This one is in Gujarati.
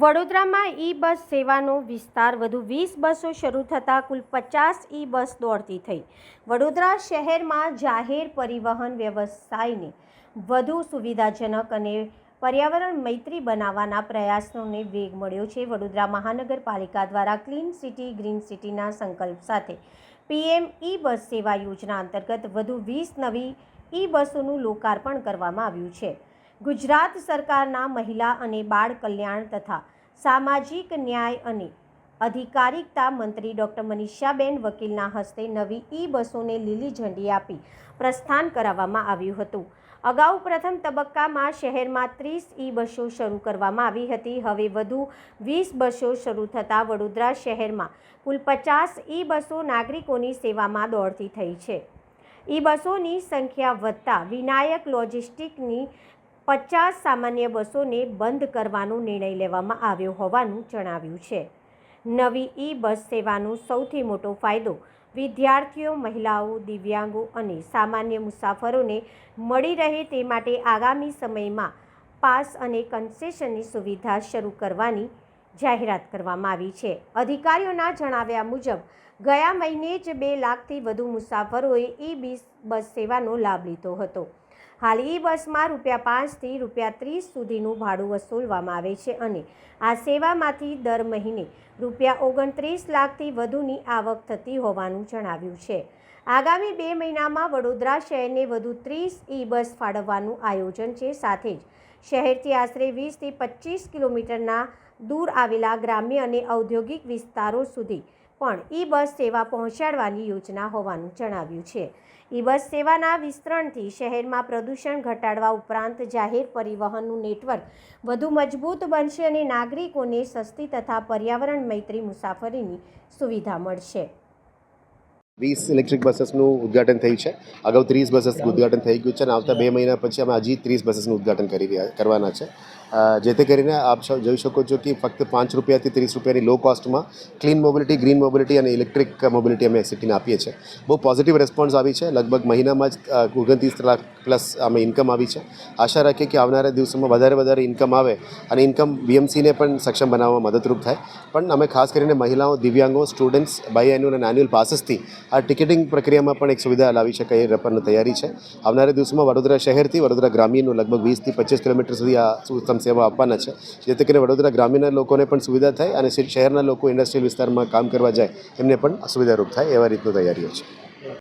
વડોદરામાં ઈ બસ સેવાનો વિસ્તાર વધુ 20 બસો શરૂ થતાં કુલ 50 ઈ બસ દોડતી થઈ। વડોદરા શહેરમાં જાહેર પરિવહન વ્યવસાયને વધુ સુવિધાજનક અને પર્યાવરણ મૈત્રી બનાવવાના પ્રયાસોને વેગ મળ્યો છે। વડોદરા મહાનગરપાલિકા દ્વારા ક્લીન સિટી ગ્રીન સિટીના સંકલ્પ સાથે પીએમ ઈ બસ સેવા યોજના અંતર્ગત વધુ 20 નવી ઈ બસોનું લોકાર્પણ કરવામાં આવ્યું છે। ગુજરાત સરકારના મહિલા અને બાળ કલ્યાણ તથા સામાજિક ન્યાય અને અધિકારિતા મંત્રી ડૉક્ટર મનીષાબેન વકીલના હસ્તે નવી ઈ બસોને લીલી ઝંડી આપી પ્રસ્થાન કરાવવામાં આવ્યું હતું। અગાઉ પ્રથમ તબક્કામાં શહેરમાં 30 ઈ બસો શરૂ કરવામાં આવી હતી। હવે વધુ 20 બસો શરૂ થતાં વડોદરા શહેરમાં કુલ 50 ઈ બસો નાગરિકોની સેવામાં દોડતી થઈ છે। ઈ બસોની સંખ્યા વધતા વિનાયક લોજિસ્ટિકની 50 સામાન્ય બસોને બંધ કરવાનો નિર્ણય લેવામાં આવ્યો હોવાનું જણાવ્યું છે। નવી ઈ બસ સેવાનો સૌથી મોટો ફાયદો વિદ્યાર્થીઓ, મહિલાઓ, દિવ્યાંગો અને સામાન્ય મુસાફરોને મળી રહે તે માટે આગામી સમયમાં પાસ અને કન્સેશનની સુવિધા શરૂ કરવાની જાહેરાત કરવામાં આવી છે। અધિકારીઓના જણાવ્યા મુજબ ગયા મહિને જ 2 લાખથી વધુ મુસાફરોએ ઈ બસ સેવાનો લાભ લીધો હતો। હાલ ઈ બસમાં ₹5 થી ₹30 સુધીનું ભાડું વસૂલવામાં આવે છે અને આ સેવામાંથી દર મહિને ₹29 લાખથી વધુની આવક થતી હોવાનું જણાવ્યું છે। આગામી 2 મહિનામાં વડોદરા શહેરને વધુ 30 ઈ બસ ફાળવવાનું આયોજન છે। સાથે જ શહેરથી આશરે 20 થી 25 કિલોમીટરના દૂર આવેલા ગ્રામ્ય અને ઔદ્યોગિક વિસ્તારો સુધી પણ ઈ બસ સેવા પહોંચાડવાની યોજના હોવાનું જણાવ્યું છે। ઈ બસ સેવાના વિસ્તરણથી શહેરમાં પ્રદૂષણ ઘટાડવા ઉપરાંત જાહેર પરિવહનનું નેટવર્ક વધુ મજબૂત બનશે અને નાગરિકોને સસ્તી તથા પર્યાવરણ મૈત્રી મુસાફરીની સુવિધા મળશે। 20 ઇલેક્ટ્રિક બસેસનું ઉદ્ઘાટન થયું છે। અગાઉ 30 બસેસનું ઉદ્ઘાટન થઈ ગયું છે અને આવતા 2 મહિના પછી અમે હજી 30 બસેસનું ઉદ્ઘાટન કરવાના છે। જેથી કરીને આપ જોઈ શકો છો કે ફક્ત ₹5 થી ₹30ની લો કોસ્ટમાં ક્લીન મોબિલિટી, ગ્રીન મોબિલિટી અને ઇલેક્ટ્રિક મોબિલિટી અમે સિટીને આપીએ છીએ। બહુ પોઝિટિવ રિસ્પોન્સ આવી છે। લગભગ મહિનામાં જ 29 લાખ પ્લસ અમે ઇન્કમ આવી છે। આશા રાખીએ કે આવનારા દિવસોમાં વધારે ઇન્કમ આવે અને ઇન્કમ બીએમસીને પણ સક્ષમ બનાવવામાં મદદરૂપ થાય। પણ અમે ખાસ કરીને મહિલાઓ, દિવ્યાંગો, સ્ટુડન્ટ્સ બાય એન્યુઅલ અને એન્યુઅલ પાસીસથી આ ટિકિટિંગ પ્રક્રિયામાં પણ એક સુવિધા લાવી શકાય એ રપવાની તૈયારી છે। આવનારા દિવસોમાં વડોદરા શહેરથી વડોદરા ગ્રામ્યનું લગભગ 20 થી 25 કિલોમીટર સુધી આ ઉત્તમ સેવા આપવાના છે, જેથી કરીને વડોદરા ગ્રામ્યના લોકોને પણ સુવિધા થાય અને શહેરના લોકો ઇન્ડસ્ટ્રીયલ વિસ્તારમાં કામ કરવા જાય એમને પણ સુવિધારૂપ થાય એવા રીતની તૈયારીઓ છે।